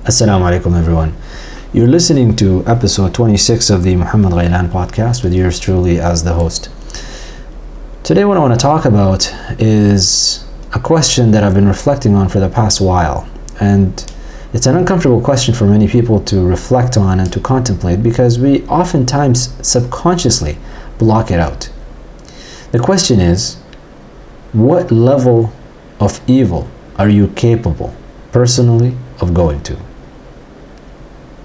Assalamu alaikum everyone. You're listening to episode 26 of the Muhammad Ghailan podcast with yours truly as the host. Today what I want to talk about is a question that I've been reflecting on for the past while, and it's an uncomfortable question for many people to reflect on and to contemplate because we oftentimes subconsciously block it out. The question is, what level of evil are you capable personally of going to?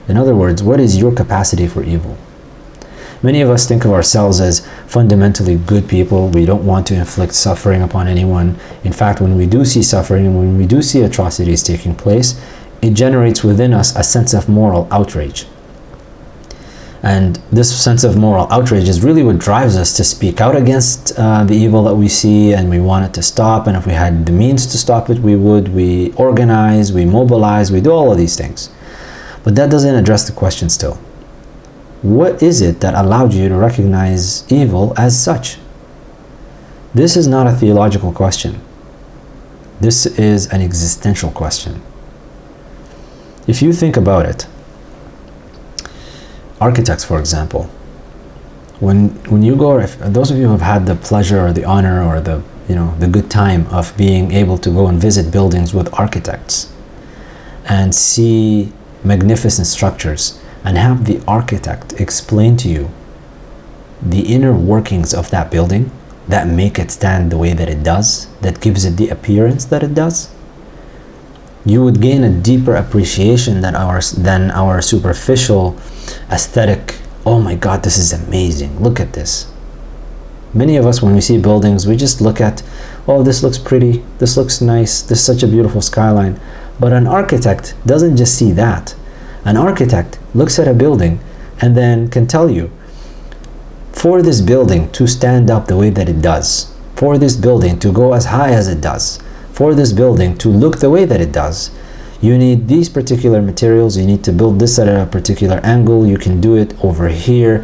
In other words, what is your capacity for evil? Many of us think of ourselves as fundamentally good people. We don't want to inflict suffering upon anyone. In fact, when we do see suffering and when we do see atrocities taking place, it generates within us a sense of moral outrage. And this sense of moral outrage is really what drives us to speak out against the evil that we see, and we want it to stop. And if we had the means to stop it, we would. We organize, we mobilize, we do all of these things. But that doesn't address the question still. What is it that allowed you to recognize evil as such? This is not a theological question. This is an existential question. If you think about it, architects, for example, when you go, if those of you who have had the pleasure or the honor or the good time of being able to go and visit buildings with architects and see magnificent structures and have the architect explain to you the inner workings of that building that make it stand the way that it does, that gives it the appearance that it does, you would gain a deeper appreciation than our superficial aesthetic. Oh my God, this is amazing, look at this. Many of us, when we see buildings, we just look at, oh, this looks pretty, this looks nice, this is such a beautiful skyline. But an architect doesn't just see that. An architect looks at a building and then can tell you, for this building to stand up the way that it does, for this building to go as high as it does, for this building to look the way that it does, you need these particular materials, you need to build this at a particular angle, you can do it over here.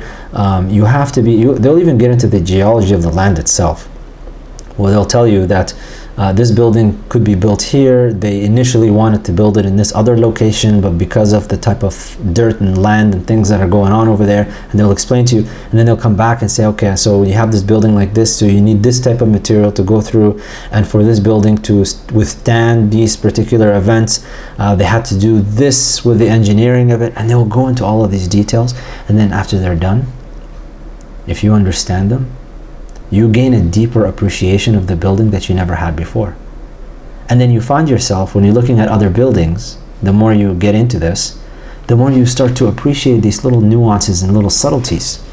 You have to be, they'll even get into the geology of the land itself. Well, they'll tell you that this building could be built here. They initially wanted to build it in this other location, but because of the type of dirt and land and things that are going on over there, and they'll explain to you, and then they'll come back and say, okay, so you have this building like this, so you need this type of material to go through, and for this building to withstand these particular events, they had to do this with the engineering of it, and they'll go into all of these details. And then after they're done, if you understand them, you gain a deeper appreciation of the building that you never had before. And then you find yourself, when you're looking at other buildings, the more you get into this, the more you start to appreciate these little nuances and little subtleties.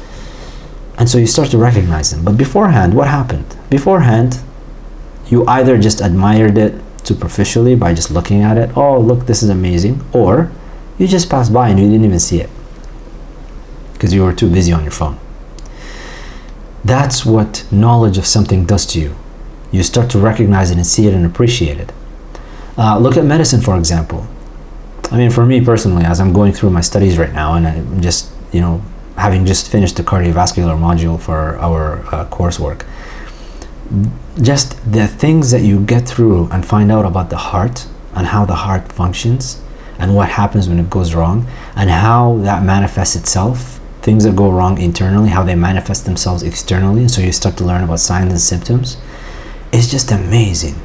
And so you start to recognize them. But beforehand, what happened? Beforehand, you either just admired it superficially by just looking at it, oh, look, this is amazing, or you just passed by and you didn't even see it because you were too busy on your phone. That's what knowledge of something does to you. You start to recognize it and see it and appreciate it. Look at medicine, for example. I mean, for me personally, as I'm going through my studies right now, and I'm just, having just finished the cardiovascular module for our coursework, just the things that you get through and find out about the heart and how the heart functions and what happens when it goes wrong and how that manifests itself, things that go wrong internally, how they manifest themselves externally, and so you start to learn about signs and symptoms. It's just amazing.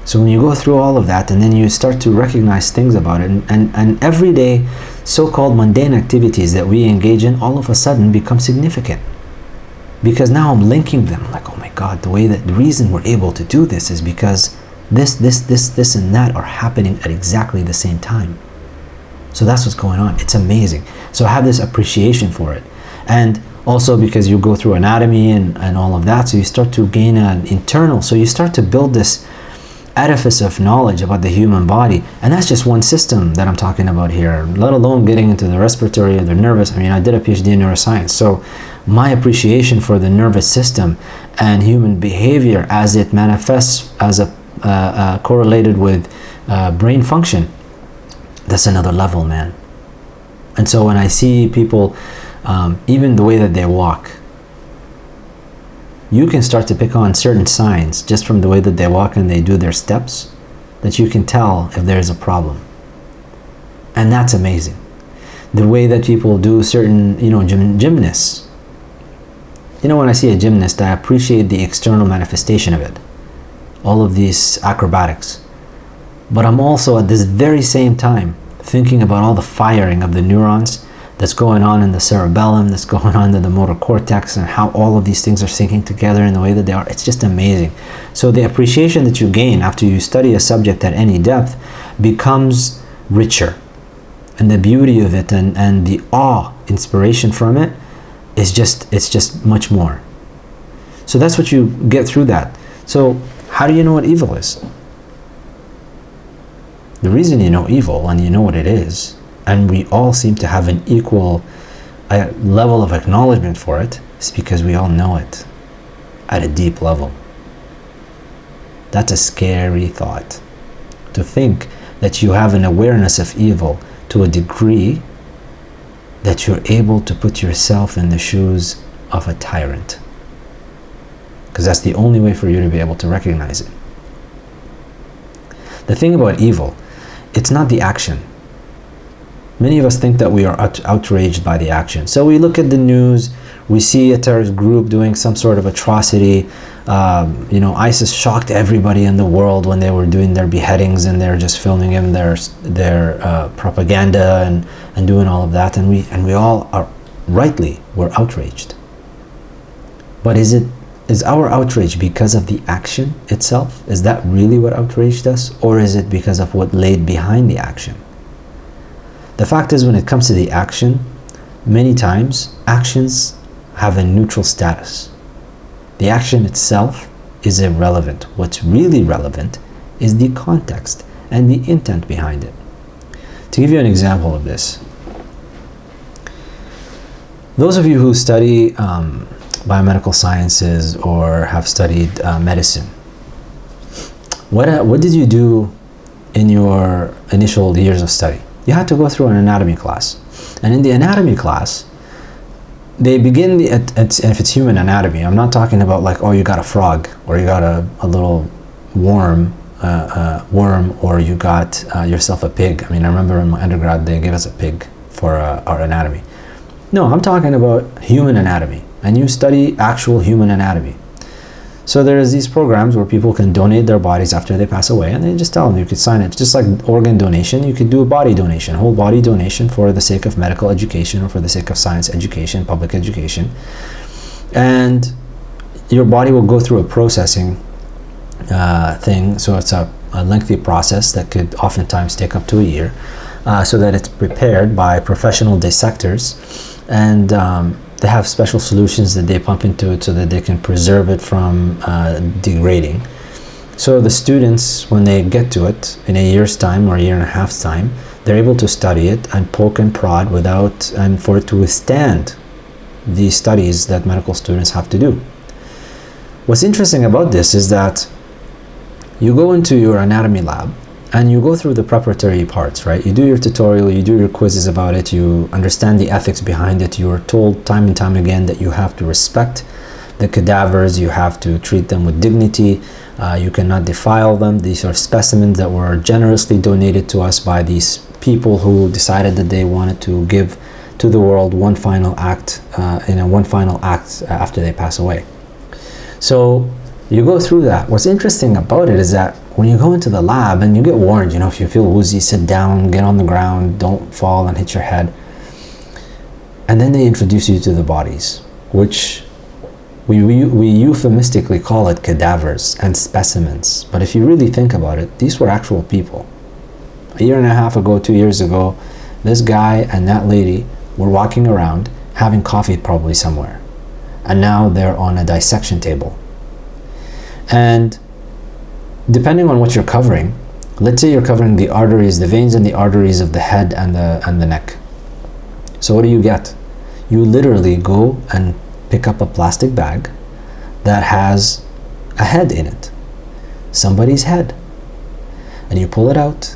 So when you go through all of that and then you start to recognize things about it, and everyday so-called mundane activities that we engage in all of a sudden become significant. Because now I'm linking them, like, oh my God, the reason we're able to do this is because this and that are happening at exactly the same time. So that's what's going on. It's amazing. So I have this appreciation for it. And also because you go through anatomy and all of that, so you start to gain an internal, so you start to build this edifice of knowledge about the human body. And that's just one system that I'm talking about here, let alone getting into the respiratory or the nervous. I mean, I did a PhD in neuroscience. So my appreciation for the nervous system and human behavior as it manifests as a correlated with brain function, that's another level, man. And so when I see people, even the way that they walk, you can start to pick on certain signs just from the way that they walk and they do their steps, that you can tell if there's a problem. And that's amazing. The way that people do certain, gymnasts. When I see a gymnast, I appreciate the external manifestation of it. All of these acrobatics. But I'm also at this very same time thinking about all the firing of the neurons that's going on in the cerebellum, that's going on in the motor cortex, and how all of these things are syncing together in the way that they are. It's just amazing. So the appreciation that you gain after you study a subject at any depth becomes richer. And the beauty of it and the awe, inspiration from it, it's just much more. So that's what you get through that. So how do you know what evil is? The reason you know evil and you know what it is, and we all seem to have an equal level of acknowledgement for it, is because we all know it at a deep level. That's a scary thought. To think that you have an awareness of evil to a degree that you're able to put yourself in the shoes of a tyrant. Because that's the only way for you to be able to recognize it. The thing about evil, it's not the action. Many of us think that we are outraged by the action. So we look at the news, we see a terrorist group doing some sort of atrocity. ISIS shocked everybody in the world when they were doing their beheadings, and they're just filming them, their propaganda and doing all of that. And we all are we're outraged. But is our outrage because of the action itself? Is that really what outraged us? Or is it because of what laid behind the action? The fact is, when it comes to the action, many times actions have a neutral status. The action itself is irrelevant. What's really relevant is the context and the intent behind it. To give you an example of this, those of you who study biomedical sciences or have studied medicine, what did you do in your initial years of study? You had to go through an anatomy class. And in the anatomy class, they begin, if it's human anatomy, I'm not talking about like, oh, you got a frog, or you got a little worm, or you got yourself a pig. I mean, I remember in my undergrad, they gave us a pig for our anatomy. No, I'm talking about human anatomy, and you study actual human anatomy. So there's these programs where people can donate their bodies after they pass away, and they just tell them you could sign it. Just like organ donation, you could do a body donation, whole body donation for the sake of medical education or for the sake of science education, public education. And your body will go through a processing thing, so it's a lengthy process that could oftentimes take up to a year, so that it's prepared by professional dissectors, and they have special solutions that they pump into it so that they can preserve it from degrading. So the students, when they get to it in a year's time or a year and a half's time, they're able to study it and poke and prod and for it to withstand the studies that medical students have to do. What's interesting about this is that you go into your anatomy lab and you go through the preparatory parts, right? You do your tutorial, you do your quizzes about it, you understand the ethics behind it. You are told time and time again that you have to respect the cadavers, you have to treat them with dignity, you cannot defile them. These are specimens that were generously donated to us by these people who decided that they wanted to give to the world one final act, after they pass away. So you go through that. What's interesting about it is that when you go into the lab and you get warned, if you feel woozy, sit down, get on the ground, don't fall and hit your head. And then they introduce you to the bodies, which we euphemistically call it cadavers and specimens. But if you really think about it, these were actual people. A year and a half ago, 2 years ago, this guy and that lady were walking around having coffee probably somewhere. And now they're on a dissection table. And depending on what you're covering, let's say you're covering the arteries, the veins and the arteries of the head and the neck. So what do you get? You literally go and pick up a plastic bag that has a head in it, somebody's head, and you pull it out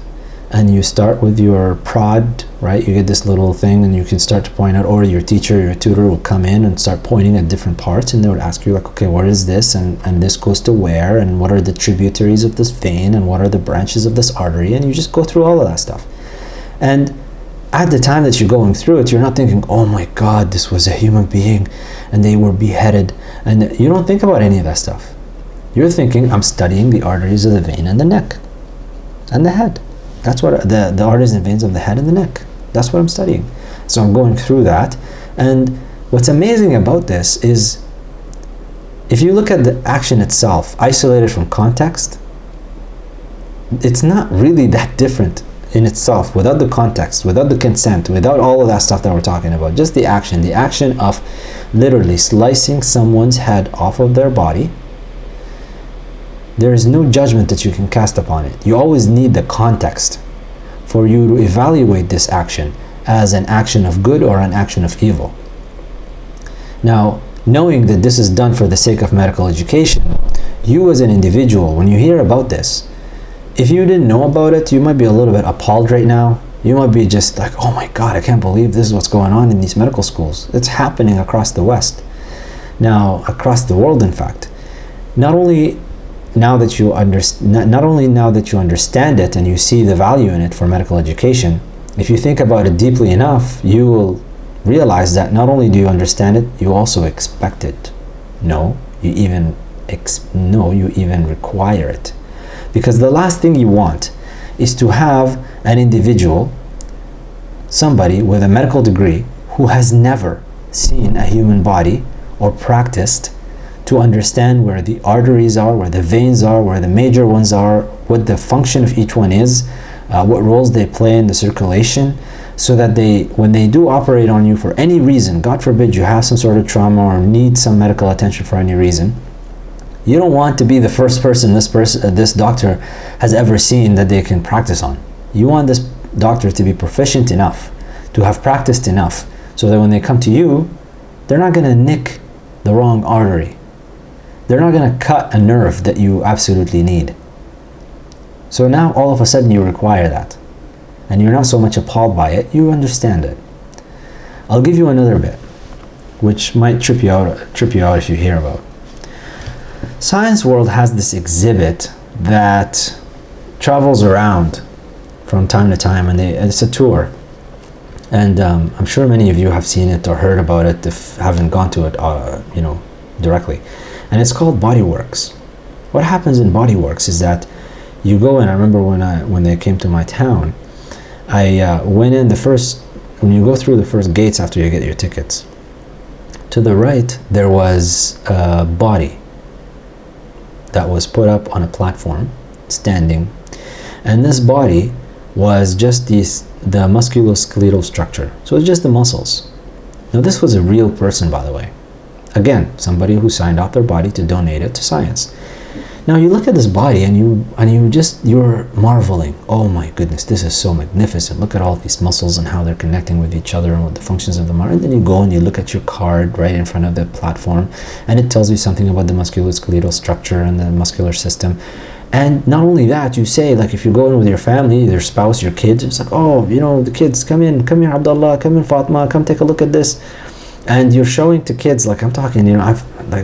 and you start with your prod, right? You get this little thing and you can start to point out, or your teacher, your tutor will come in and start pointing at different parts, and they would ask you like, okay, what is this? And this goes to where? And what are the tributaries of this vein? And what are the branches of this artery? And you just go through all of that stuff. And at the time that you're going through it, you're not thinking, oh my God, this was a human being and they were beheaded. And you don't think about any of that stuff. You're thinking, I'm studying the arteries of the vein and the neck and the head. That's what the arteries and veins of the head and the neck. That's what I'm studying. So I'm going through that. And what's amazing about this is, if you look at the action itself, isolated from context, it's not really that different in itself, without the context, without the consent, without all of that stuff that we're talking about. Just the action of literally slicing someone's head off of their body. There is no judgment that you can cast upon it. You always need the context for you to evaluate this action as an action of good or an action of evil. Now, knowing that this is done for the sake of medical education, you as an individual, when you hear about this, if you didn't know about it, you might be a little bit appalled right now. You might be just like, oh my God, I can't believe this is what's going on in these medical schools. It's happening across the West. Now, across the world, in fact. Not only now that you understand it and you see the value in it for medical education, if you think about it deeply enough, you will realize that not only do you understand it, you also expect it. No, you even require it. Because the last thing you want is to have an individual, somebody with a medical degree who has never seen a human body or practiced to understand where the arteries are, where the veins are, where the major ones are, what the function of each one is, what roles they play in the circulation, so that when they do operate on you for any reason, God forbid you have some sort of trauma or need some medical attention for any reason, you don't want to be the first person this doctor has ever seen that they can practice on. You want this doctor to be proficient enough, to have practiced enough, so that when they come to you, they're not going to nick the wrong artery. They're not going to cut a nerve that you absolutely need. So now all of a sudden you require that. And you're not so much appalled by it, you understand it. I'll give you another bit, which might trip you out if you hear about. Science World has this exhibit that travels around from time to time, and it's a tour. And I'm sure many of you have seen it or heard about it if haven't gone to it, directly. And it's called Bodyworks. What happens in Bodyworks is that you go in. I remember when they came to my town, I went in when you go through the first gates after you get your tickets. To the right, there was a body that was put up on a platform, standing. And this body was just the musculoskeletal structure. So it's just the muscles. Now this was a real person, by the way. Again, somebody who signed off their body to donate it to science. Now you look at this body and you're marveling. Oh my goodness, this is so magnificent. Look at all these muscles and how they're connecting with each other and what the functions of them are. And then you go and you look at your card right in front of the platform, and it tells you something about the musculoskeletal structure and the muscular system. And not only that, you say, like, if you go in with your family, your spouse, your kids, it's like, oh, the kids, come here, Abdullah, come in, Fatma, come take a look at this. And you're showing to kids, like I'm talking, it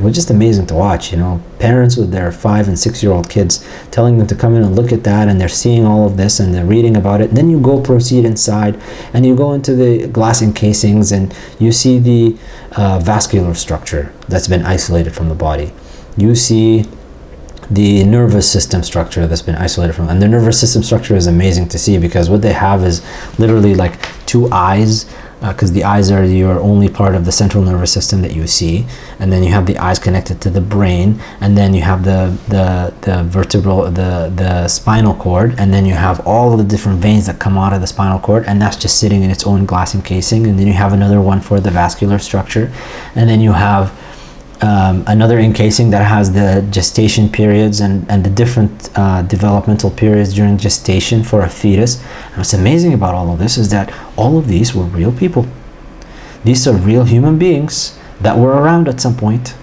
was just amazing to watch, parents with their 5 and 6-year-old kids telling them to come in and look at that, and they're seeing all of this and they're reading about it. And then you proceed inside and you go into the glass encasings and you see the vascular structure that's been isolated from the body. You see the nervous system structure that's been isolated from, and the nervous system structure is amazing to see, because what they have is literally like 2 eyes, because the eyes are your only part of the central nervous system that you see, and then you have the eyes connected to the brain, and then you have the spinal cord, and then you have all of the different veins that come out of the spinal cord, and that's just sitting in its own glass encasing. And then you have another one for the vascular structure, and then you have another encasing that has the gestation periods and the different developmental periods during gestation for a fetus. And what's amazing about all of this is that all of these were real people. These are real human beings that were around at some point.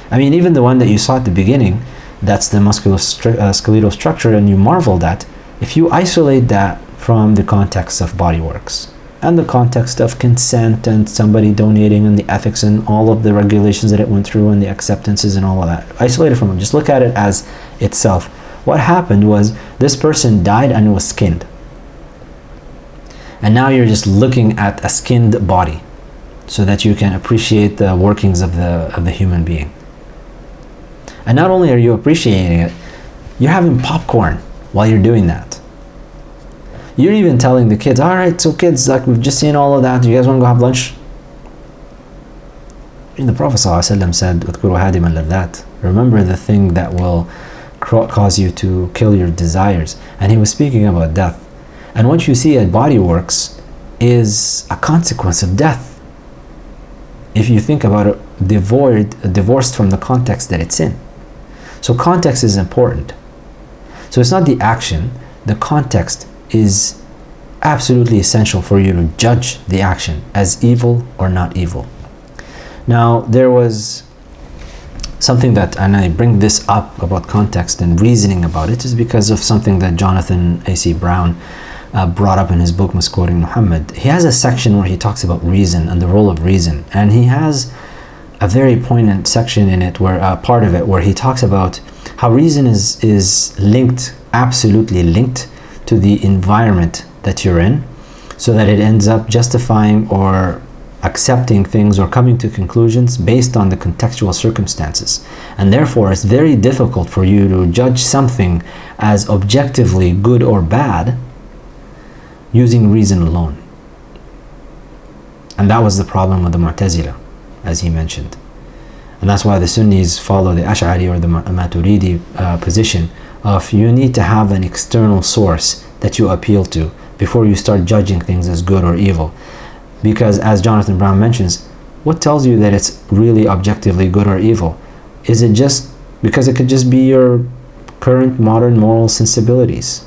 I mean, even the one that you saw at the beginning, that's the musculoskeletal structure, and you marveled at. If you isolate that from the context of Bodyworks, and the context of consent and somebody donating and the ethics and all of the regulations that it went through and the acceptances and all of that, isolated from them, just look at it as itself. What happened was this person died and was skinned. And now you're just looking at a skinned body so that you can appreciate the workings of the human being. And not only are you appreciating it, you're having popcorn while you're doing that. You're even telling the kids, all right, so kids, like we've just seen all of that, do you guys want to go have lunch? And the Prophet ﷺ said, "Udhkuru hadiman ladhat." Remember the thing that will cause you to kill your desires. And he was speaking about death. And what you see at Body Works is a consequence of death. If you think about it, divorced from the context that it's in. So context is important. So it's not the action, the context is absolutely essential for you to judge the action as evil or not evil. Now, there was something that, and I bring this up about context and reasoning about it, is because of something that Jonathan A.C. Brown brought up in his book, Misquoting Muhammad. He has a section where he talks about reason and the role of reason. And he has a very poignant section in it, where part of it, where he talks about how reason is linked, absolutely linked to the environment that you're in, so that it ends up justifying or accepting things or coming to conclusions based on the contextual circumstances. And therefore, it's very difficult for you to judge something as objectively good or bad using reason alone. And that was the problem with the Mu'tazila, as he mentioned. And that's why the Sunnis follow the Ash'ari or the Maturidi position of you need to have an external source that you appeal to before you start judging things as good or evil. Because as Jonathan Brown mentions, what tells you that it's really objectively good or evil? Is it just because it could just be your current modern moral sensibilities?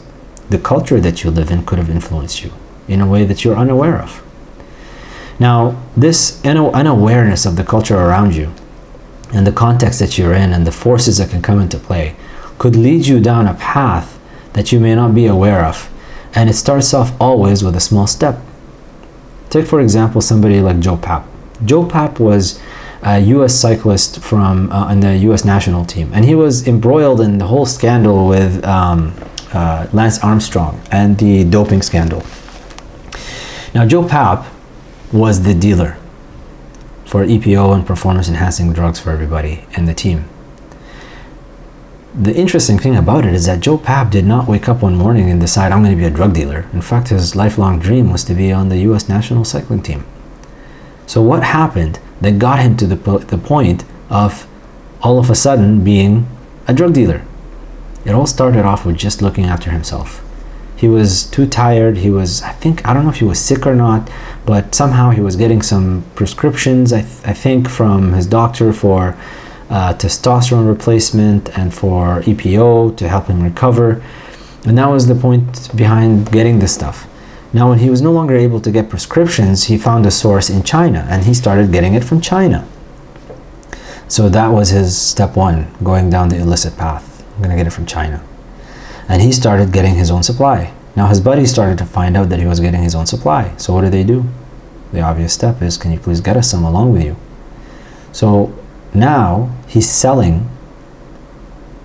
The culture that you live in could have influenced you in a way that you're unaware of. Now, this unawareness of the culture around you and the context that you're in and the forces that can come into play could lead you down a path that you may not be aware of. And it starts off always with a small step. Take, for example, somebody like Joe Papp. Joe Papp was a U.S. cyclist from in the U.S. national team, and he was embroiled in the whole scandal with Lance Armstrong and the doping scandal. Now, Joe Papp was the dealer for EPO and performance-enhancing drugs for everybody in the team. The interesting thing about it is that Joe Papp did not wake up one morning and decide, I'm going to be a drug dealer. In fact, his lifelong dream was to be on the U.S. national cycling team. So what happened that got him to the point of all of a sudden being a drug dealer? It all started off with just looking after himself. He was too tired. He was, I don't know if he was sick or not, but somehow he was getting some prescriptions, I think, from his doctor for testosterone replacement and for EPO to help him recover. And that was the point behind getting this stuff. Now, when he was no longer able to get prescriptions, he found a source in China and he started getting it from China. So that was his step one, going down the illicit path. I'm going to get it from China. And he started getting his own supply. Now his buddies started to find out that he was getting his own supply. So what do? The obvious step is, can you please get us some along with you? So now he's selling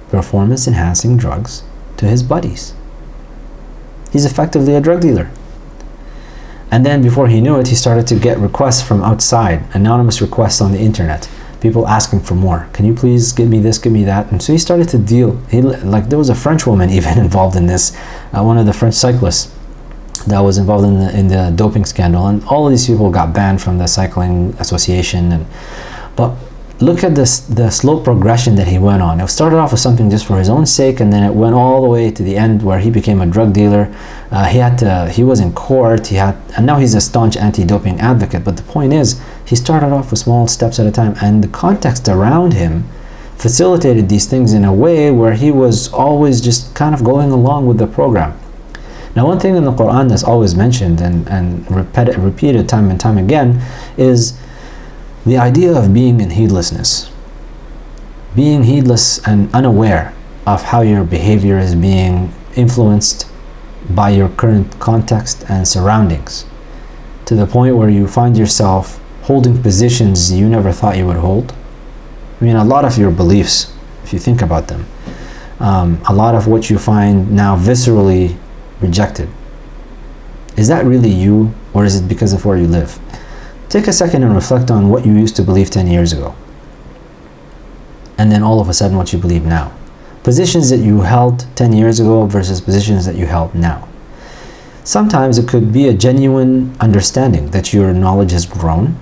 performance-enhancing drugs to his buddies. He's effectively a drug dealer. And then before he knew it, he started to get requests from outside, anonymous requests on the internet. People asking for more. Can you please give me this, give me that? And so he started to deal. There was a French woman even involved in this, one of the French cyclists that was involved in the doping scandal. And all of these people got banned from the cycling association. But look at the slow progression that he went on. It started off with something just for his own sake, and then it went all the way to the end where he became a drug dealer. He was in court, and now he's a staunch anti-doping advocate. But the point is, he started off with small steps at a time, and the context around him facilitated these things in a way where he was always just kind of going along with the program. Now, one thing in the Quran that's always mentioned and repeated time and time again is the idea of being in heedlessness. Being heedless and unaware of how your behavior is being influenced by your current context and surroundings, to the point where you find yourself holding positions you never thought you would hold. I mean, a lot of your beliefs, if you think about them, a lot of what you find now viscerally rejected, Is that really you, or is it because of where you live? Take a second and reflect on what you used to believe 10 years ago. And then all of a sudden what you believe now. Positions that you held 10 years ago versus positions that you held now. Sometimes it could be a genuine understanding that your knowledge has grown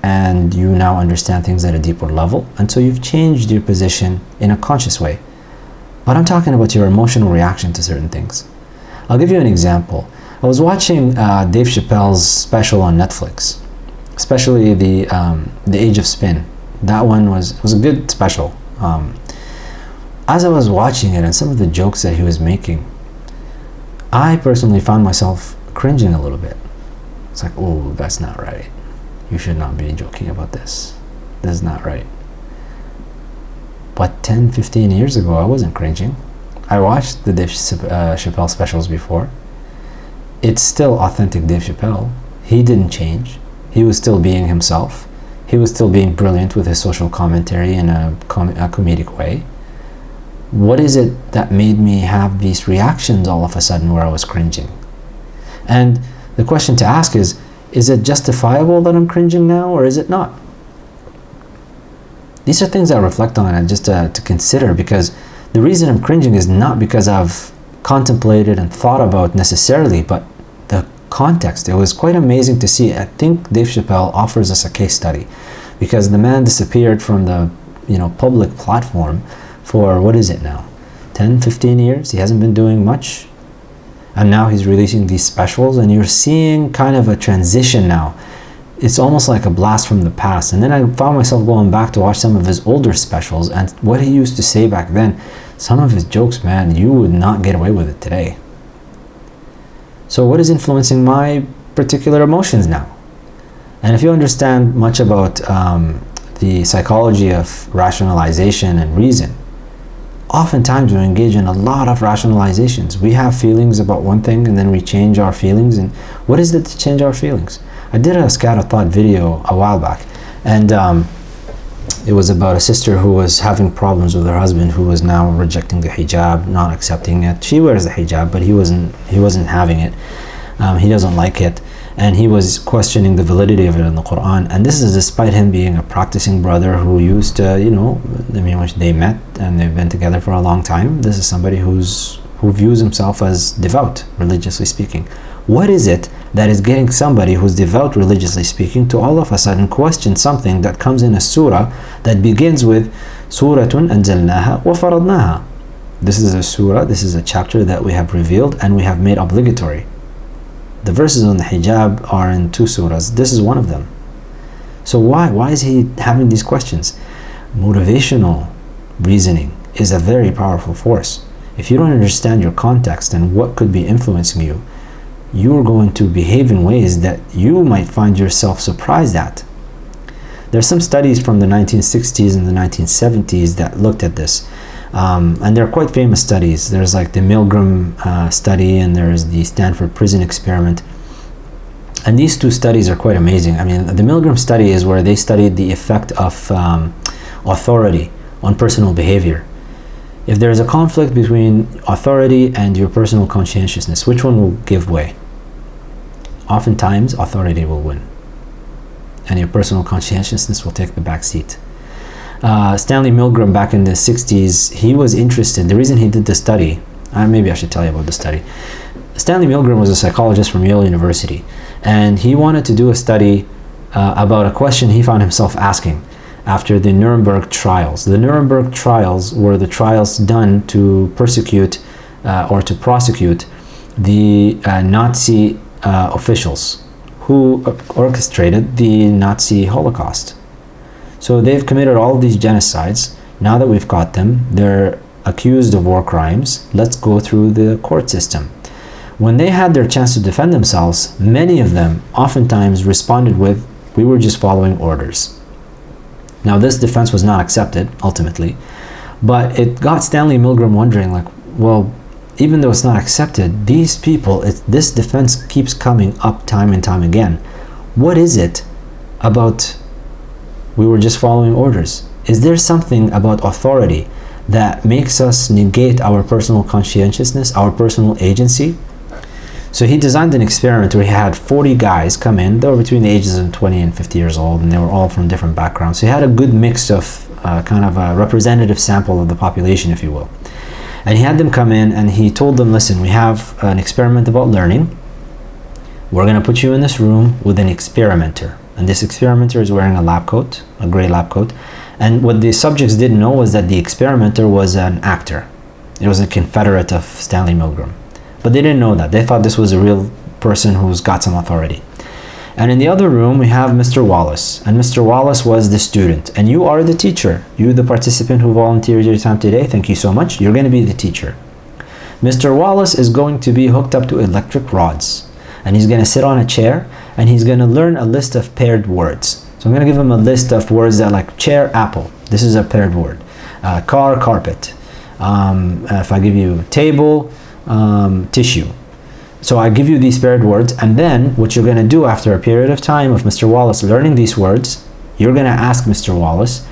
and you now understand things at a deeper level, and so you've changed your position in a conscious way. But I'm talking about your emotional reaction to certain things. I'll give you an example. I was watching Dave Chappelle's special on Netflix, especially the Age of Spin. That one was a good special. As I was watching it and some of the jokes that he was making, I personally found myself cringing a little bit. It's like, oh, that's not right. You should not be joking about this. This is not right. But 10, 15 years ago, I wasn't cringing. I watched the Dave Chappelle specials before. It's still authentic Dave Chappelle. He didn't change. He was still being himself. He was still being brilliant with his social commentary in a comedic way. What is it that made me have these reactions all of a sudden where I was cringing? And the question to ask is it justifiable that I'm cringing now, or is it not? These are things I reflect on and just to consider, because the reason I'm cringing is not because I've contemplated and thought about necessarily, but the context. It was quite amazing to see. I think Dave Chappelle offers us a case study, because the man disappeared from the public platform for, what is it now, 10, 15 years? He hasn't been doing much, and now he's releasing these specials, and you're seeing kind of a transition now. It's almost like a blast from the past. And then I found myself going back to watch some of his older specials, and what he used to say back then, some of his jokes, man, you would not get away with it today. So what is influencing my particular emotions now? And if you understand much about the psychology of rationalization and reason, oftentimes we engage in a lot of rationalizations. We have feelings about one thing and then we change our feelings. And what is it to change our feelings? I did a scatter thought video a while back, and it was about a sister who was having problems with her husband, who was now rejecting the hijab, not accepting it. She wears the hijab, but he wasn't having it. He doesn't like it, and he was questioning the validity of it in the Quran. And this is despite him being a practicing brother who used to, they met and they've been together for a long time. This is somebody who views himself as devout, religiously speaking. What is it that is getting somebody who's devout, religiously speaking, to all of a sudden question something that comes in a surah that begins with Suratun anzalnaha wa faradnaha? This is a surah, this is a chapter that we have revealed and we have made obligatory. The verses on the hijab are in 2 surahs. This is one of them. So why is he having these questions? Motivational reasoning is a very powerful force. If you don't understand your context and what could be influencing you, you're going to behave in ways that you might find yourself surprised at. There's some studies from the 1960s and the 1970s that looked at this. And they're quite famous studies. There's like the Milgram study, and there's the Stanford prison experiment. And these 2 studies are quite amazing. I mean, the Milgram study is where they studied the effect of authority on personal behavior. If there is a conflict between authority and your personal conscientiousness, which one will give way? Oftentimes, authority will win, and your personal conscientiousness will take the back seat. Stanley Milgram, back in the 60s, he was interested. The reason he did the study, maybe I should tell you about the study. Stanley Milgram was a psychologist from Yale University, and he wanted to do a study about a question he found himself asking after the Nuremberg trials. The Nuremberg trials were the trials done to persecute or to prosecute the Nazi officials who orchestrated the Nazi Holocaust. So they've committed all of these genocides. Now that we've caught them, they're accused of war crimes. Let's go through the court system. When they had their chance to defend themselves, many of them oftentimes responded with, "We were just following orders." Now, this defense was not accepted ultimately, but it got Stanley Milgram wondering, like, well, even though it's not accepted, these people, this defense keeps coming up time and time again. What is it about we were just following orders? Is there something about authority that makes us negate our personal conscientiousness, our personal agency? So he designed an experiment where he had 40 guys come in. They were between the ages of 20 and 50 years old, and they were all from different backgrounds. So he had a good mix of kind of a representative sample of the population, if you will. And he had them come in, and he told them, listen, we have an experiment about learning. We're going to put you in this room with an experimenter. And this experimenter is wearing a lab coat, a gray lab coat. And what the subjects didn't know was that the experimenter was an actor. It was a confederate of Stanley Milgram. But they didn't know that. They thought this was a real person who's got some authority. And in the other room, we have Mr. Wallace. And Mr. Wallace was the student. And you are the teacher. You, the participant who volunteered your time today, thank you so much. You're going to be the teacher. Mr. Wallace is going to be hooked up to electric rods. And he's going to sit on a chair, and he's going to learn a list of paired words. So I'm going to give him a list of words that, like chair, apple. This is a paired word. Car, carpet. If I give you table, tissue. So I give you these paired words, and then what you're going to do after a period of time of Mr. Wallace learning these words, you're going to ask Mr. Wallace,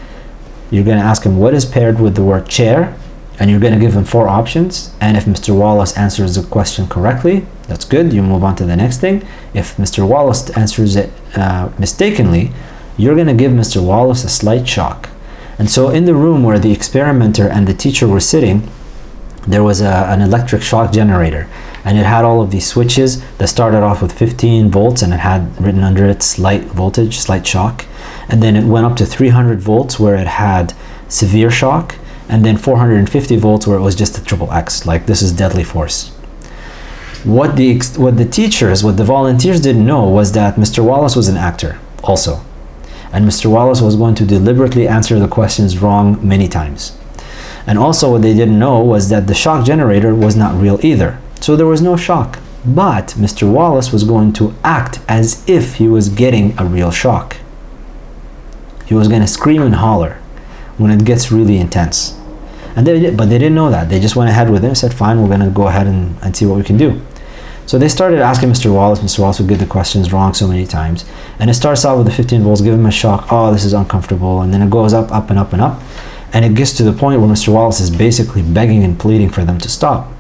you're going to ask him what is paired with the word chair, and you're going to give him 4 options. And if Mr. Wallace answers the question correctly, that's good, you move on to the next thing. If Mr. Wallace answers it mistakenly, you're going to give Mr. Wallace a slight shock. And so in the room where the experimenter and the teacher were sitting, there was an electric shock generator, and it had all of these switches that started off with 15 volts, and it had written under it slight voltage, slight shock, and then it went up to 300 volts where it had severe shock, and then 450 volts where it was just a triple X, like this is deadly force. What the volunteers didn't know was that Mr. Wallace was an actor also, and Mr. Wallace was going to deliberately answer the questions wrong many times. And also what they didn't know was that the shock generator was not real either. So there was no shock. But Mr. Wallace was going to act as if he was getting a real shock. He was going to scream and holler when it gets really intense. But they didn't know that. They just went ahead with it and said, fine, we're going to go ahead and see what we can do. So they started asking Mr. Wallace. Mr. Wallace would get the questions wrong so many times. And it starts out with the 15 volts, give him a shock. Oh, this is uncomfortable. And then it goes up, up, and up, and up. And it gets to the point where Mr. Wallace is basically begging and pleading for them to stop.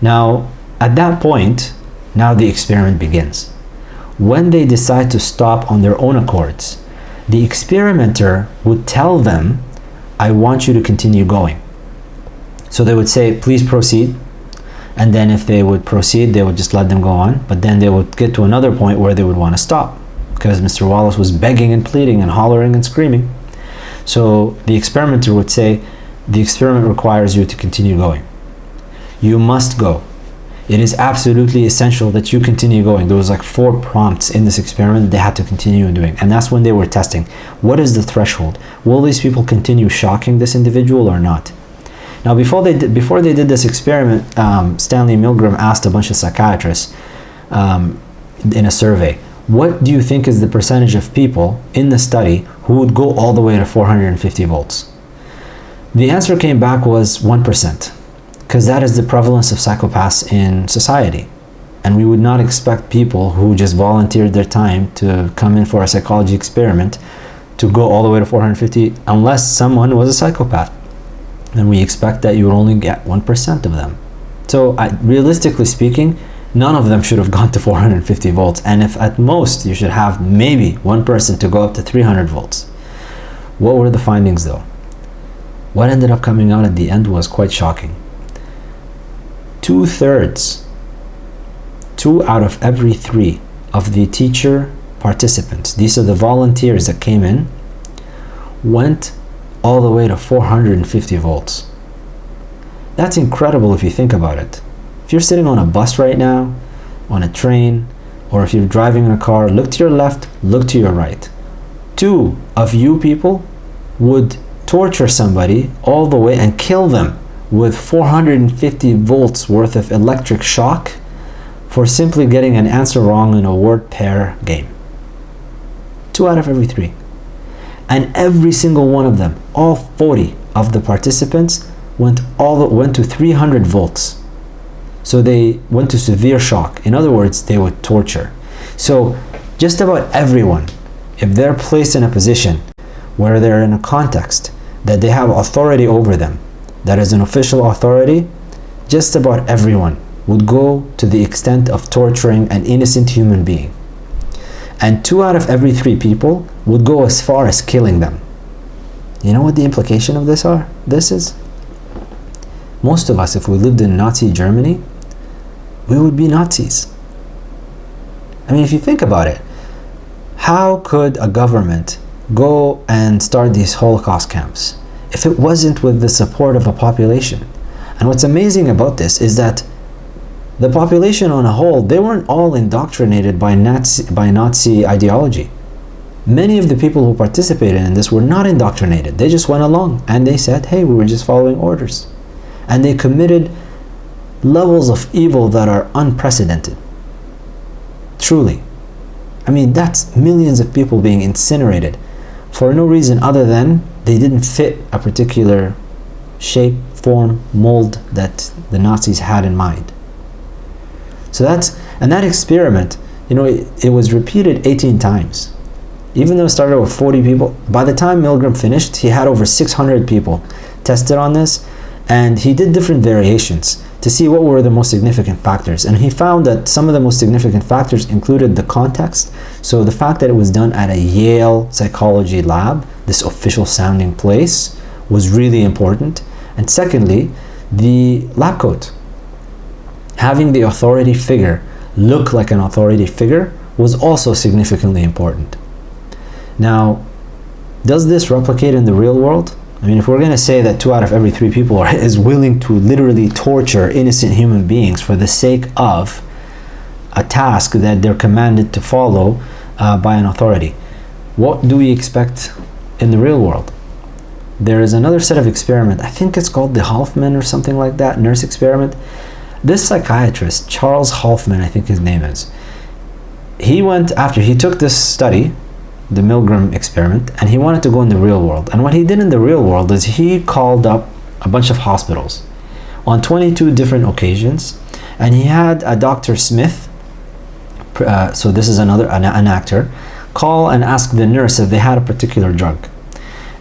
Now, at that point, now the experiment begins. When they decide to stop on their own accords, the experimenter would tell them, I want you to continue going. So they would say, please proceed. And then if they would proceed, they would just let them go on. But then they would get to another point where they would want to stop, because Mr. Wallace was begging and pleading and hollering and screaming. So the experimenter would say, the experiment requires you to continue going. You must go. It is absolutely essential that you continue going. There was like 4 prompts in this experiment that they had to continue doing. And that's when they were testing. What is the threshold? Will these people continue shocking this individual or not? Now, before they did this experiment, Stanley Milgram asked a bunch of psychiatrists in a survey, what do you think is the percentage of people in the study who would go all the way to 450 volts? The answer came back was 1%, because that is the prevalence of psychopaths in society. And we would not expect people who just volunteered their time to come in for a psychology experiment to go all the way to 450 unless someone was a psychopath. And we expect that you would only get 1% of them. So realistically speaking, none of them should have gone to 450 volts. And if at most you should have maybe one person to go up to 300 volts. What were the findings though? What ended up coming out at the end was quite shocking. 2/3, 2 out of every 3 of the teacher participants, these are the volunteers that came in, went all the way to 450 volts. That's incredible if you think about it. If you're sitting on a bus right now, on a train, or if you're driving in a car, look to your left, look to your right. 2 of you people would torture somebody all the way and kill them with 450 volts worth of electric shock for simply getting an answer wrong in a word pair game. 2 out of every 3. And every single one of them, all 40 of the participants, went to 300 volts. So they went to severe shock. In other words, they would torture. So just about everyone, if they're placed in a position where they're in a context that they have authority over them, that is an official authority, just about everyone would go to the extent of torturing an innocent human being. And 2 out of every 3 people would go as far as killing them. You know what the implication of this is? Most of us, if we lived in Nazi Germany, we would be Nazis. I mean, if you think about it, how could a government go and start these Holocaust camps if it wasn't with the support of a population? And what's amazing about this is that the population on a whole, they weren't all indoctrinated by Nazi ideology. Many of the people who participated in this were not indoctrinated. They just went along and they said, hey, we were just following orders. And they committed levels of evil that are unprecedented. Truly. I mean, that's millions of people being incinerated for no reason other than they didn't fit a particular shape, form, mold that the Nazis had in mind. So that experiment, it was repeated 18 times. Even though it started with 40 people, by the time Milgram finished, he had over 600 people tested on this, and he did different variations to see what were the most significant factors. And he found that some of the most significant factors included the context. So the fact that it was done at a Yale psychology lab, this official sounding place, was really important. And secondly, the lab coat. Having the authority figure look like an authority figure was also significantly important. Now, does this replicate in the real world? I mean, if we're going to say that 2 out of every 3 people is willing to literally torture innocent human beings for the sake of a task that they're commanded to follow by an authority, what do we expect in the real world? There is another set of experiment, I think it's called the Hoffman or something like that, nurse experiment. This psychiatrist, Charles Hoffman, I think his name is, he went after he took this study, the Milgram experiment, and he wanted to go in the real world. And what he did in the real world is he called up a bunch of hospitals on 22 different occasions, and he had a Dr. Smith, so this is an actor, call and ask the nurse if they had a particular drug.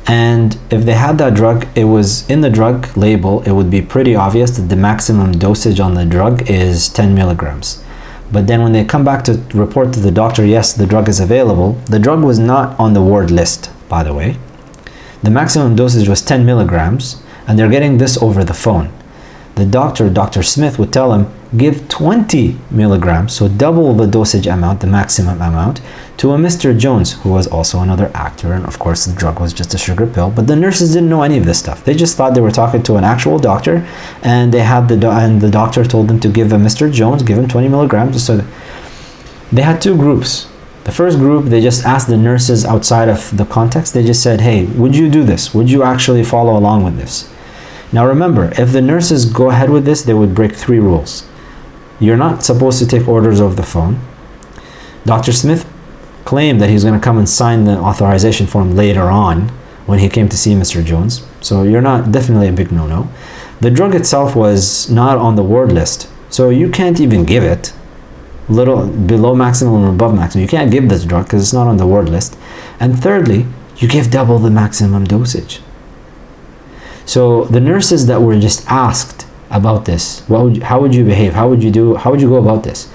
And if they had that drug, it was in the drug label, it would be pretty obvious that the maximum dosage on the drug is 10 milligrams. But then when they come back to report to the doctor, yes, the drug is available, the drug was not on the ward list, by the way. The maximum dosage was 10 milligrams, and they're getting this over the phone. The doctor, Dr. Smith, would tell him, give 20 milligrams, so double the dosage amount, the maximum amount, to a Mr. Jones, who was also another actor, and of course the drug was just a sugar pill. But the nurses didn't know any of this stuff. They just thought they were talking to an actual doctor, and the doctor told them to give a Mr. Jones, give him 20 milligrams. So they had 2 groups. The first group, they just asked the nurses outside of the context. They just said, hey, would you do this? Would you actually follow along with this? Now remember, if the nurses go ahead with this, they would break 3 rules. You're not supposed to take orders over the phone. Dr. Smith claimed that he's going to come and sign the authorization form later on when he came to see Mr. Jones. So you're not, definitely a big no-no. The drug itself was not on the ward list, so you can't even give it. Little below maximum or above maximum. You can't give this drug because it's not on the ward list. And thirdly, you give double the maximum dosage. So the nurses that were just asked about this, how would you behave? How would you go about this?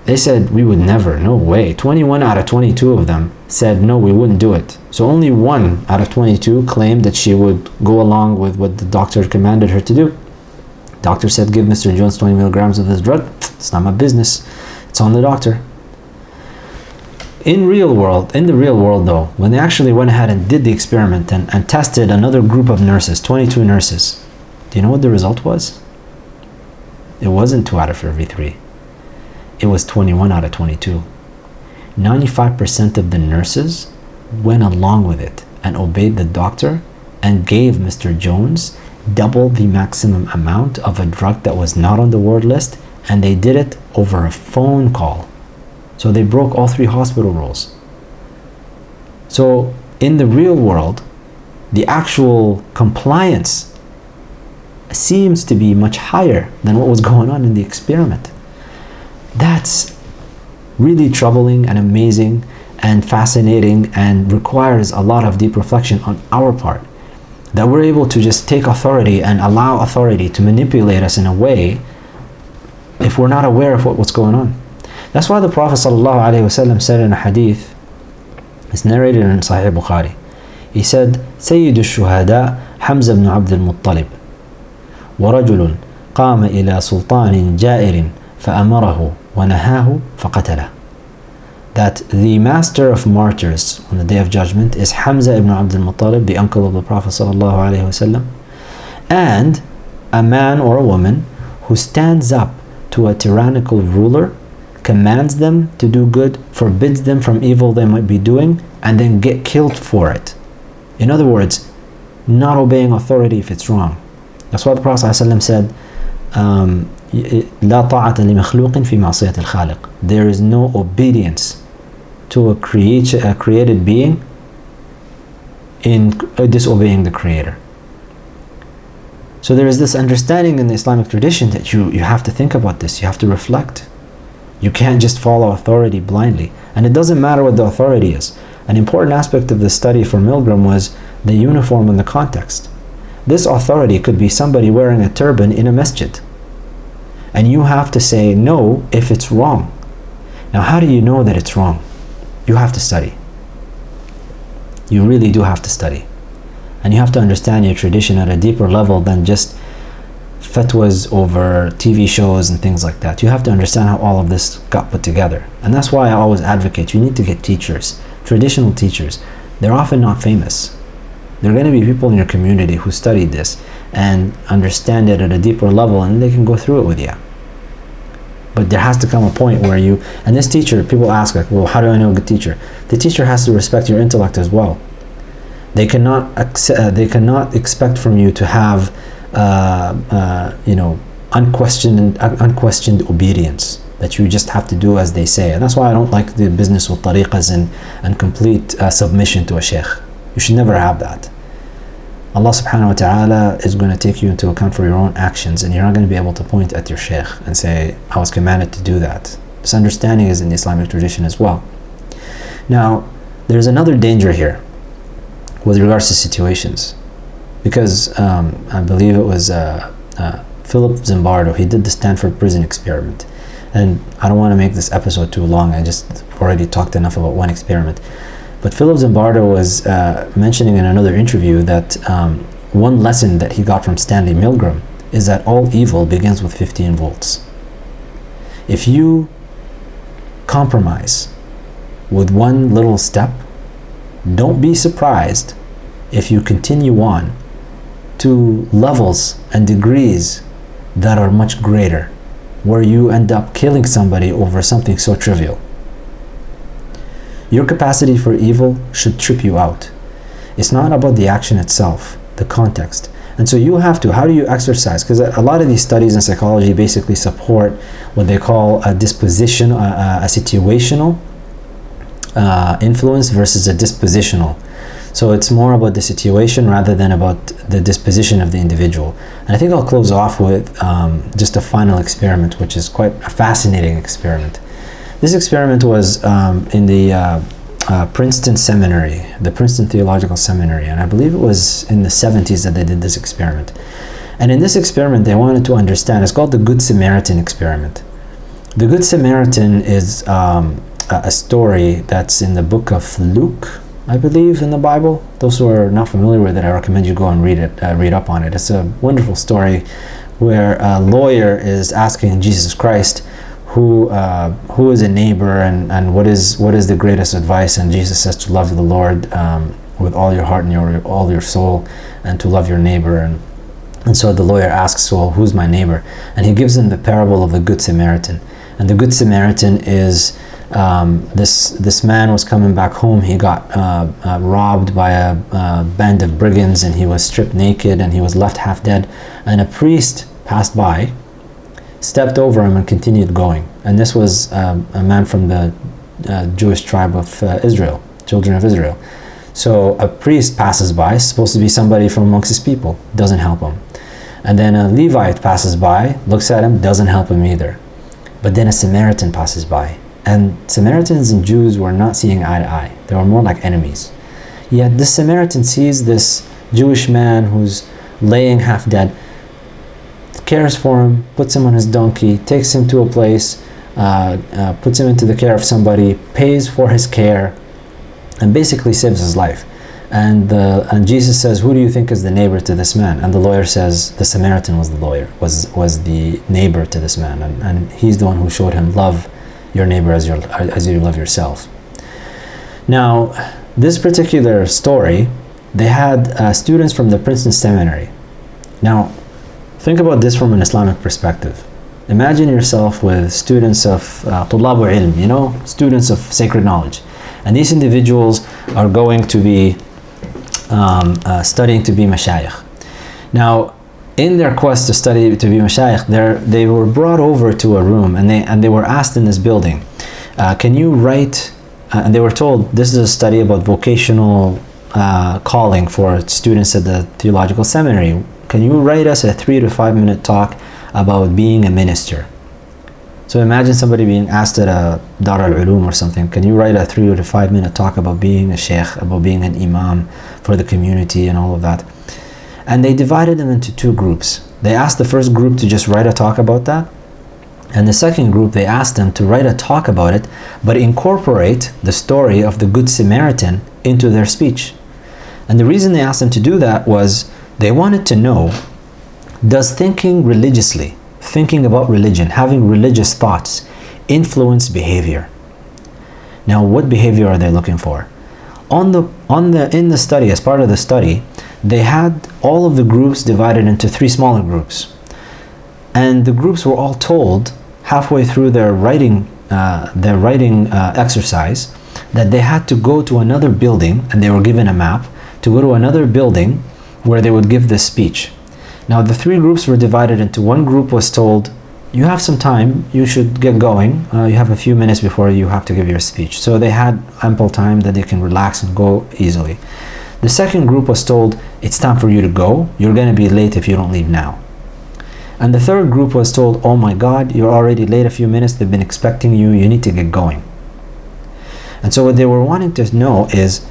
They said, we would never, no way. 21 out of 22 of them said, no, we wouldn't do it. So only 1 out of 22 claimed that she would go along with what the doctor commanded her to do. Doctor said, give Mr. Jones 20 milligrams of this drug. It's not my business. It's on the doctor. In the real world though, when they actually went ahead and did the experiment and tested another group of nurses, 22 nurses, do you know what the result was? It wasn't 2 out of every 3. It was 21 out of 22. 95% of the nurses went along with it and obeyed the doctor and gave Mr. Jones double the maximum amount of a drug that was not on the ward list, and they did it over a phone call. So they broke all 3 hospital rules. So in the real world, the actual compliance seems to be much higher than what was going on in the experiment. That's really troubling and amazing and fascinating, and requires a lot of deep reflection on our part, that we're able to just take authority and allow authority to manipulate us in a way if we're not aware of what's going on. That's why the Prophet ﷺ said in a hadith, it's narrated in Sahih Bukhari. He said, سيد الشهداء حمزة بن عبد المطلب ورجل قام إلى سلطان جائر فأمره ونهاه فقتله. That the master of martyrs on the Day of Judgment is Hamza ibn Abdul Muttalib, the uncle of the Prophet ﷺ, and a man or a woman who stands up to a tyrannical ruler, commands them to do good, forbids them from evil they might be doing, and then get killed for it. In other words, not obeying authority if it's wrong. That's why the Prophet ﷺ said, لا طاعة لمخلوق في معصية الخالق. There is no obedience to a created being in disobeying the Creator. So there is this understanding in the Islamic tradition that you have to think about this, you have to reflect. You can't just follow authority blindly. And it doesn't matter what the authority is. An important aspect of the study for Milgram was the uniform and the context. This authority could be somebody wearing a turban in a masjid. And you have to say no if it's wrong. Now, how do you know that it's wrong? You have to study. You really do have to study. And you have to understand your tradition at a deeper level than just fatwas over TV shows and things like that. You have to understand how all of this got put together. And that's why I always advocate you need to get teachers, traditional teachers. They're often not famous. There are going to be people in your community who studied this and understand it at a deeper level, and they can go through it with you. But there has to come a point where you, and this teacher, people ask like, well, how do I know a good teacher? The teacher has to respect your intellect as well. They cannot expect from you to have unquestioned obedience, that you just have to do as they say. And that's why I don't like the business with tariqas and complete submission to a sheikh. You should never have that. Allah subhanahu wa ta'ala is going to take you into account for your own actions, and you're not going to be able to point at your sheikh and say, I was commanded to do that. This understanding is in the Islamic tradition as well. Now, there's another danger here with regards to situations, because I believe it was Philip Zimbardo. He did the Stanford prison experiment, and I don't want to make this episode too long. I just already talked enough about one experiment. But Philip Zimbardo was mentioning in another interview that one lesson that he got from Stanley Milgram is that all evil begins with 15 volts. If you compromise with one little step, don't be surprised if you continue on to levels and degrees that are much greater, where you end up killing somebody over something so trivial. Your capacity for evil should trip you out. It's not about the action itself, the context. And so you have to, how do you exercise? Because a lot of these studies in psychology basically support what they call a disposition, a situational influence versus a dispositional. So it's more about the situation rather than about the disposition of the individual. And I think I'll close off with just a final experiment, which is quite a fascinating experiment. This experiment was in the Princeton Seminary, the Princeton Theological Seminary, and I believe it was in the 70s that they did this experiment. And in this experiment, they wanted to understand, it's called the Good Samaritan experiment. The Good Samaritan is a story that's in the book of Luke, I believe, in the Bible. Those who are not familiar with it, I recommend you go and read it, read up on it. It's a wonderful story where a lawyer is asking Jesus Christ, who is a neighbor and what is the greatest advice, and Jesus says to love the Lord with all your heart and all your soul, and to love your neighbor. And so the lawyer asks, well, who's my neighbor? And he gives him the parable of the Good Samaritan. And the Good Samaritan is this man was coming back home. He got robbed by a band of brigands, and he was stripped naked and he was left half dead. And a priest passed by, stepped over him and continued going. And this was a man from the Jewish tribe of Israel, children of Israel. So a priest passes by, supposed to be somebody from amongst his people, doesn't help him. And then a Levite passes by, looks at him, doesn't help him either. But then a Samaritan passes by. And Samaritans and Jews were not seeing eye to eye. They were more like enemies. Yet this Samaritan sees this Jewish man who's laying half dead, cares for him, puts him on his donkey, takes him to a place, puts him into the care of somebody, pays for his care, and basically saves his life. And Jesus says, who do you think is the neighbor to this man? And the lawyer says, the Samaritan was the neighbor to this man, and he's the one who showed him, love your neighbor as you love yourself. Now, this particular story, they had students from the Princeton Seminary. Now, think about this from an Islamic perspective. Imagine yourself with students of طلاب علم, students of sacred knowledge. And these individuals are going to be studying to be mashayikh. Now, in their quest to study to be mashayikh, they were brought over to a room, and they were asked in this building, can you write, and they were told, this is a study about vocational calling for students at the theological seminary. Can you write us a 3 to 5 minute talk about being a minister? So imagine somebody being asked at a Dar al-Ulum or something, can you write a 3 to 5 minute talk about being a sheikh, about being an imam for the community and all of that? And they divided them into 2 groups. They asked the first group to just write a talk about that. And the second group, they asked them to write a talk about it, but incorporate the story of the Good Samaritan into their speech. And the reason they asked them to do that was they wanted to know, does thinking religiously, thinking about religion, having religious thoughts, influence behavior? Now, what behavior are they looking for? In the study, as part of the study, they had all of the groups divided into 3 smaller groups. And the groups were all told halfway through their writing exercise that they had to go to another building, and they were given a map to go to another building where they would give this speech. Now, the 3 groups were divided into, one group was told, you have some time, you should get going, you have a few minutes before you have to give your speech. So they had ample time that they can relax and go easily. The second group was told, it's time for you to go, you're going to be late if you don't leave now. And the third group was told, oh my God, you're already late a few minutes, they've been expecting you, you need to get going. And so what they were wanting to know is,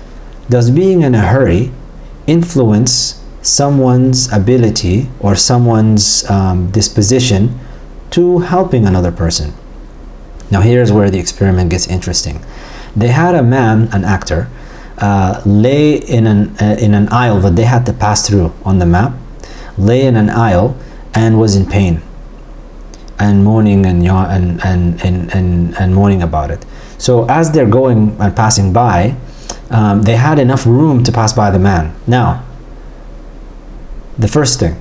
does being in a hurry influence someone's ability or someone's disposition to helping another person? Now here's where the experiment gets interesting. They had a man, an actor, lay in an aisle that they had to pass through on the map, lay in an aisle and was in pain and moaning and moaning about it. So as they're going and passing by, they had enough room to pass by the man. Now, the first thing,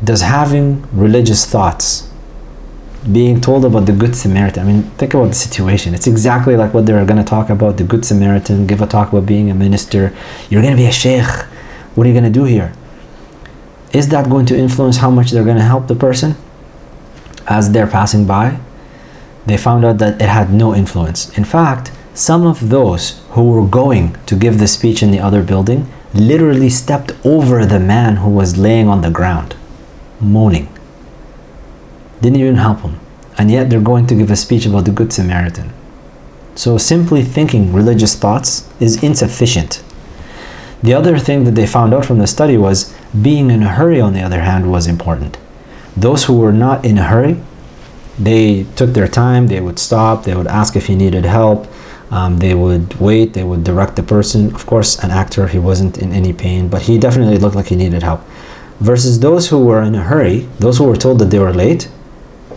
does having religious thoughts, being told about the Good Samaritan, I mean, think about the situation. It's exactly like what they're going to talk about, the Good Samaritan, give a talk about being a minister. You're going to be a sheikh. What are you going to do here? Is that going to influence how much they're going to help the person as they're passing by? They found out that it had no influence. In fact, some of those who were going to give the speech in the other building literally stepped over the man who was laying on the ground, moaning. Didn't even help him. And yet they're going to give a speech about the Good Samaritan. So simply thinking religious thoughts is insufficient. The other thing that they found out from the study was being in a hurry, on the other hand, was important. Those who were not in a hurry, they took their time, they would stop, they would ask if he needed help, they would wait, they would direct the person. Of course, an actor, he wasn't in any pain, but he definitely looked like he needed help. Versus those who were in a hurry, those who were told that they were late,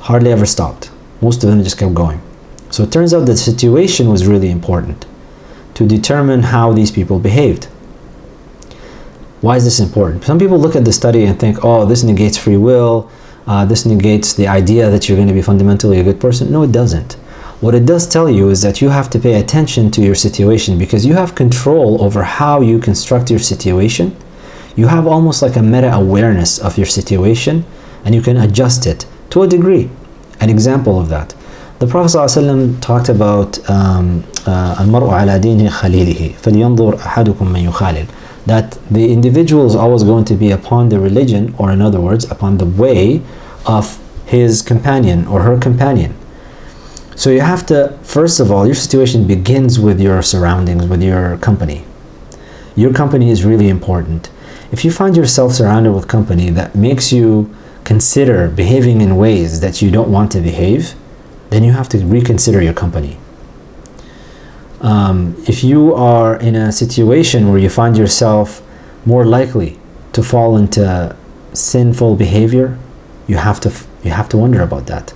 hardly ever stopped. Most of them just kept going. So it turns out the situation was really important to determine how these people behaved. Why is this important? Some people look at the study and think, oh, this negates free will, this negates the idea that you're going to be fundamentally a good person. No, it doesn't. What it does tell you is that you have to pay attention to your situation, because you have control over how you construct your situation. You have almost like a meta-awareness of your situation, and you can adjust it to a degree. An example of that, the Prophet ﷺ talked about الْمَرْءُ عَلَى دِينِ خَلِيلِهِ فَلْيَنْظُرْ أَحَدُكُمْ مَنْ يُخَالِلْ, that the individual is always going to be upon the religion, or in other words, upon the way of his companion or her companion. So you have to, first of all, your situation begins with your surroundings, with your company. Your company is really important. If you find yourself surrounded with company that makes you consider behaving in ways that you don't want to behave, then you have to reconsider your company. If you are in a situation where you find yourself more likely to fall into sinful behavior, you have to wonder about that.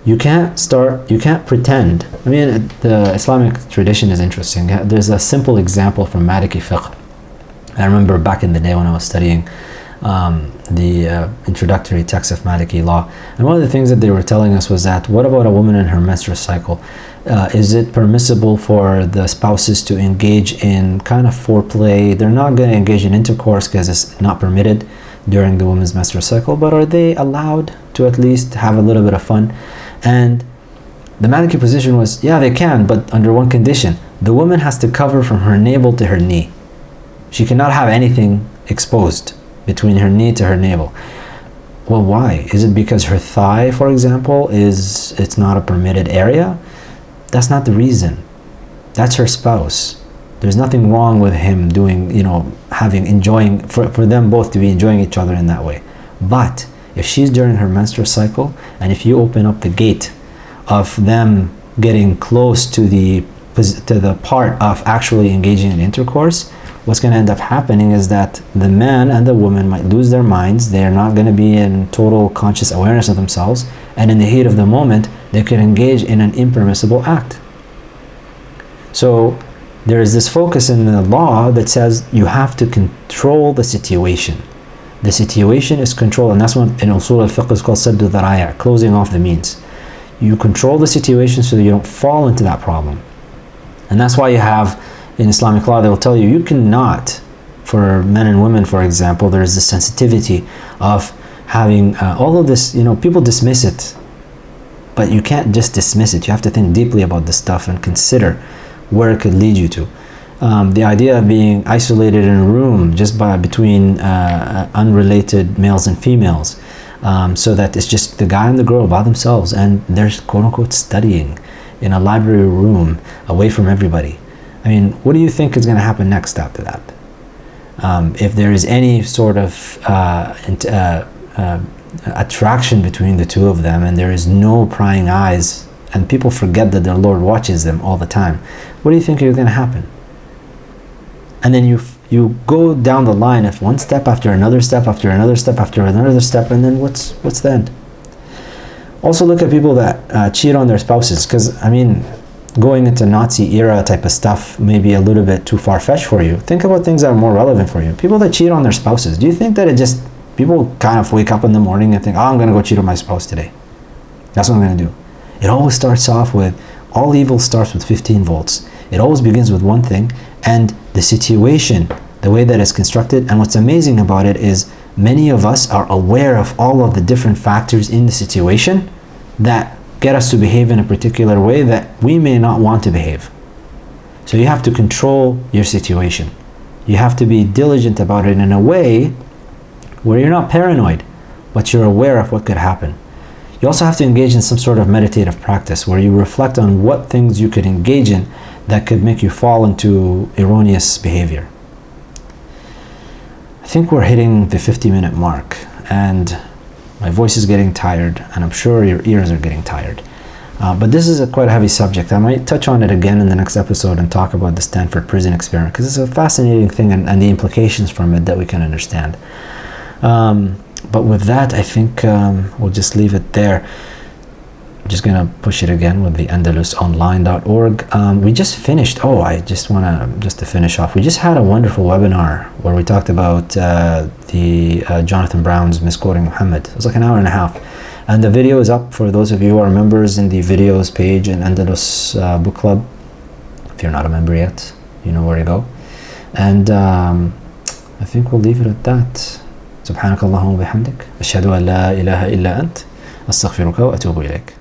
You can't pretend. I mean, the Islamic tradition is interesting. There's a simple example from Maliki fiqh. I remember back in the day when I was studying the introductory text of Maliki law, and one of the things that they were telling us was that, what about a woman in her menstrual cycle? Is it permissible for the spouses to engage in kind of foreplay? They're not going to engage in intercourse because it's not permitted during the woman's menstrual cycle, but are they allowed to at least have a little bit of fun? And the Maliki position was, yeah, they can, but under one condition. The woman has to cover from her navel to her knee. She cannot have anything exposed between her knee to her navel. Well, why? Is it because her thigh, for example, it's not a permitted area? That's not the reason. That's her spouse. There's nothing wrong with him doing, enjoying, for them both to be enjoying each other in that way. But if she's during her menstrual cycle, and if you open up the gate of them getting close to the part of actually engaging in intercourse, what's going to end up happening is that the man and the woman might lose their minds. They're not going to be in total conscious awareness of themselves, and in the heat of the moment, they could engage in an impermissible act. So there is this focus in the law that says you have to control the situation. The situation is controlled, and that's what in usul al-fiqh is called saddu dharaya, closing off the means. You control the situation so that you don't fall into that problem. And that's why you have, in Islamic law, they will tell you, you cannot, for men and women, for example, there is this sensitivity of having all of this, people dismiss it, but you can't just dismiss it. You have to think deeply about this stuff and consider where it could lead you to. The idea of being isolated in a room just between unrelated males and females, so that it's just the guy and the girl by themselves, and they're quote-unquote studying in a library room away from everybody. I mean, what do you think is going to happen next after that? If there is any sort of attraction between the two of them, and there is no prying eyes, and people forget that their Lord watches them all the time, what do you think is going to happen? And then you go down the line of one step after another step after another step after another step, and then what's the end? Also look at people that cheat on their spouses, because going into Nazi era type of stuff may be a little bit too far-fetched for you. Think about things that are more relevant for you. People that cheat on their spouses, do you think that people kind of wake up in the morning and think, I'm going to go cheat on my spouse today. That's what I'm going to do. It always starts off with, all evil starts with 15 volts. It always begins with one thing, and the situation, the way that it's constructed. And what's amazing about it is many of us are aware of all of the different factors in the situation that get us to behave in a particular way that we may not want to behave. So you have to control your situation. You have to be diligent about it in a way where you're not paranoid, but you're aware of what could happen. You also have to engage in some sort of meditative practice where you reflect on what things you could engage in that could make you fall into erroneous behavior. I think we're hitting the 50-minute mark, and my voice is getting tired, and I'm sure your ears are getting tired. But this is quite a heavy subject. I might touch on it again in the next episode and talk about the Stanford prison experiment, because it's a fascinating thing, and the implications from it that we can understand. But with that, I think we'll just leave it there. I'm just going to push it again with the AndalusOnline.org. We just finished, I just want to finish off. We just had a wonderful webinar where we talked about the Jonathan Brown's misquoting Muhammad. It was like an hour and a half. And the video is up for those of you who are members in the videos page in Andalus Book Club. If you're not a member yet, you know where to go. And I think we'll leave it at that. سبحانك اللهم وبحمدك أشهد أن لا إله إلا أنت أستغفرك وأتوب إليك.